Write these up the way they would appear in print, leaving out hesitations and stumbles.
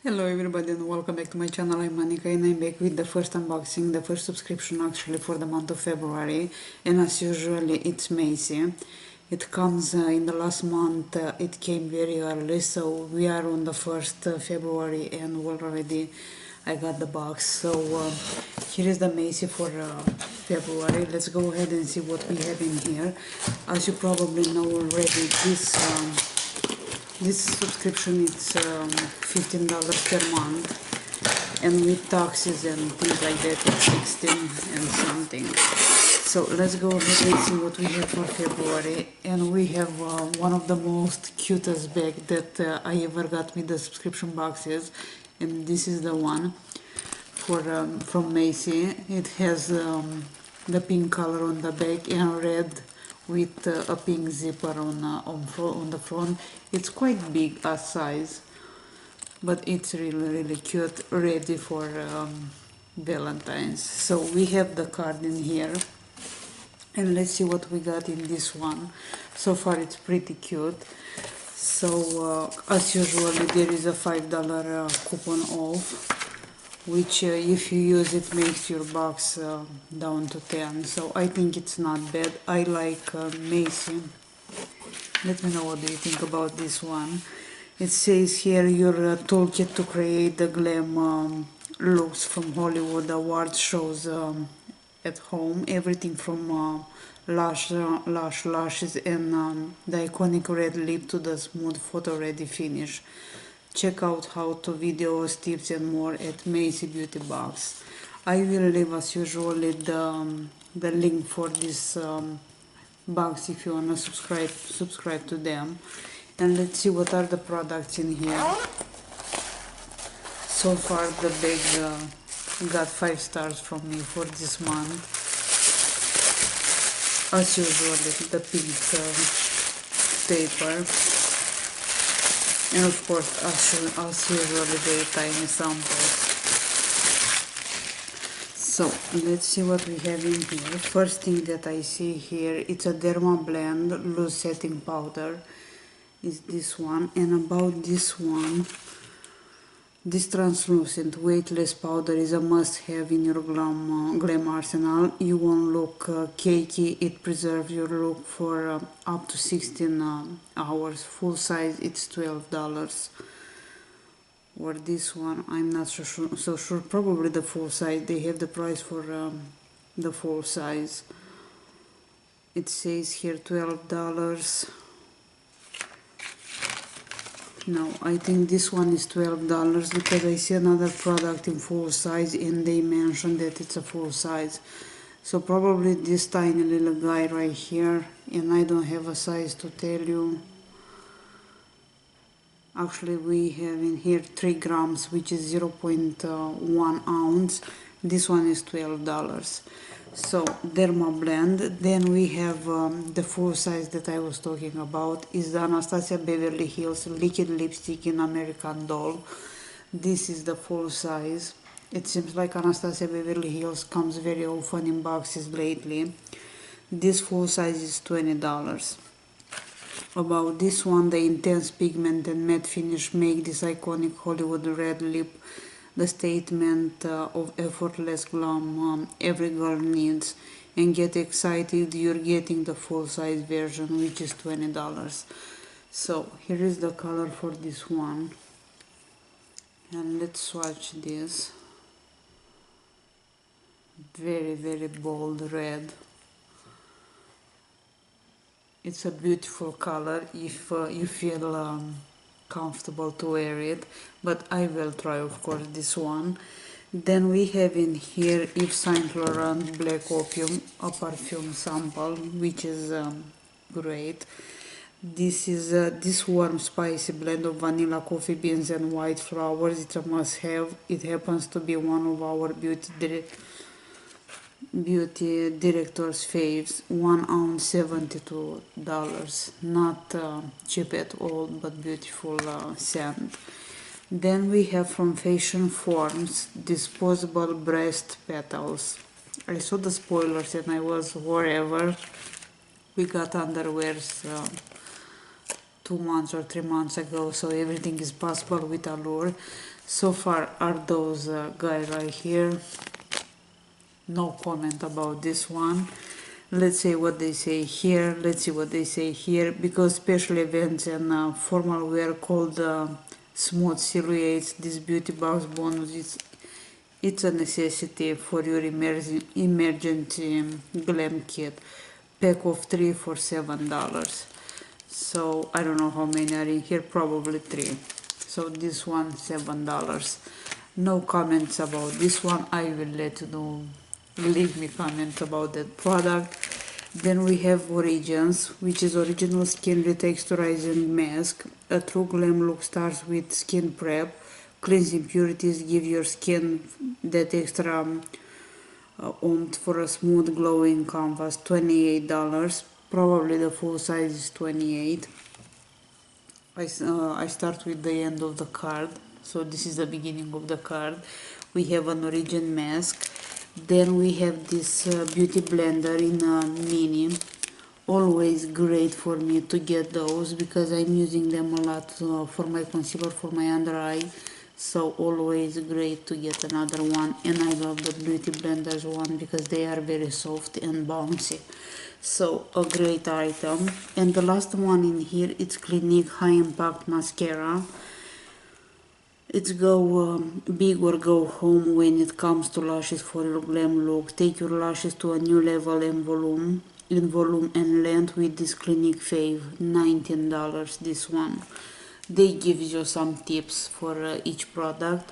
Hello everybody and welcome back to my channel. I'm Monica and I'm back with the first unboxing, the first subscription actually for the month of February, and as usual it's Macy's. It comes in the last month, it came very early, so we are on the 1st February and already I got the box. So here is the Macy's for February. Let's go ahead and see what we have in here. As you probably know already, this subscription is $15 per month, and with taxes and things like that it's 16 and something. So let's go ahead and see what we have for February. And we have one of the most cutest bag that I ever got with the subscription boxes, and this is the one for from Macy's. It has the pink color on the back and red with a pink zipper on the front. It's quite big as size, but it's really cute, ready for Valentine's. So we have the card in here, and let's see what we got in this one. So far it's pretty cute. So as usual there is a $5 coupon off, which if you use it makes your box down to 10. So I think it's not bad. I like Macy's. Let me know what do you think about this one. It says here your toolkit to create the glam looks from Hollywood award shows at home. Everything from lashes and the iconic red lip to the smooth photo ready finish. Check out how to videos, tips and more at Macy's Beauty Box. I will leave as usual the link for this box if you wanna subscribe to them. And let's see what are the products in here. So far the bag got 5 stars from me for this month. As usual, the pink paper. And of course, as usual, very tiny samples. So let's see what we have in here. First thing that I see here, it's a Derma Blend Loose Setting Powder. Is this one, and about this one, this translucent weightless powder is a must-have in your glam arsenal. You won't look cakey. It preserves your look for up to 16 hours. Full size it's $12. Or this one, I'm not so sure. Probably the full size. They have the price for the full size. It says here $12. No, I think this one is $12 because I see another product in full size and they mentioned that it's a full size. So probably this tiny little guy right here, and I don't have a size to tell you. Actually we have in here 3 grams, which is 0.1 ounce. This one is $12. So Derma Blend. Then we have the full size that I was talking about is the Anastasia Beverly Hills Liquid Lipstick in American Doll. This is the full size. It seems like Anastasia Beverly Hills comes very often in boxes lately. This full size is $20. About this one, the intense pigment and matte finish make this iconic Hollywood red lip the statement of effortless glam every girl needs. And get excited, you're getting the full size version, which is $20. So here is the color for this one, and let's swatch this. Very bold red. It's a beautiful color if you feel comfortable to wear it, but I will try of course this one. Then we have in here Yves Saint Laurent Black Opium, a perfume sample, which is great. This is this warm spicy blend of vanilla, coffee beans and white flowers. It's a must have. It happens to be one of our beauty director's faves. 1 ounce $72. Not cheap at all, but beautiful scent. Then we have from Fashion Forms disposable breast petals. I saw the spoilers and I was wherever. We got underwears 2 months or 3 months ago, so everything is possible with Allure. So far are those guys right here. No comment about this one. Let's see what they say here. Let's see what they say here, because special events and formal wear called smooth silhouettes, this beauty box bonus, it's a necessity for your emergency glam kit. Pack of 3 for $7. So I don't know how many are in here, probably 3. So this one $7. No comments about this one. I will let you know, leave me comments about that product. Then we have Origins, which is original skin retexturizing mask. A true glam look starts with skin prep. Cleanse impurities, give your skin that extra oomph for a smooth glowing canvas. $28. Probably the full size is 28. I start with the end of the card, so this is the beginning of the card. We have an Origin mask. Then we have this beauty blender in a mini. Always great for me to get those because I'm using them a lot for my concealer, for my under eye. So always great to get another one. And I love the beauty blenders one because they are very soft and bouncy. So a great item. And the last one in here, it's Clinique High Impact Mascara. It's go big or go home when it comes to lashes for your glam look. Take your lashes to a new level in volume and length with this Clinique Fave. $19 this one. They give you some tips for each product.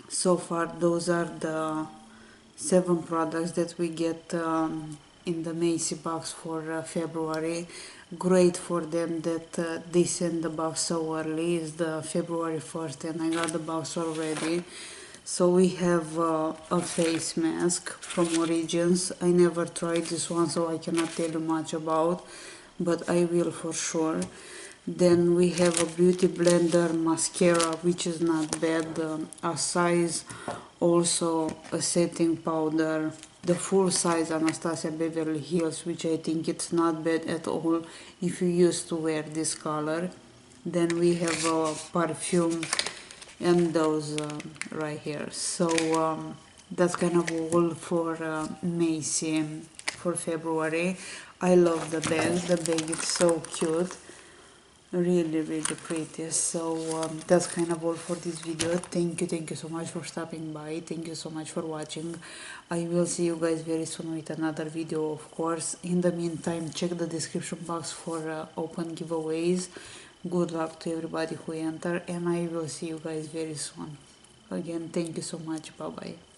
So far those are the 7 products that we get in the Macy's box for February. Great for them that they send the box so early. It's the February 1st and I got the box already. So we have a face mask from Origins. I never tried this one, so I cannot tell you much about, but I will for sure. Then we have a beauty blender mascara, which is not bad, a size, also a setting powder, the full size Anastasia Beverly Hills, which I think it's not bad at all if you used to wear this color. Then we have a perfume and those right here. So that's kind of all for Macy's for February. I love the bag. The bag is so cute, really pretty. So that's kind of all for this video. Thank you so much for stopping by. Thank you so much for watching. I will see you guys very soon with another video, of course. In the meantime, check the description box for open giveaways. Good luck to everybody who enter, and I will see you guys very soon. Again, thank you so much. Bye bye.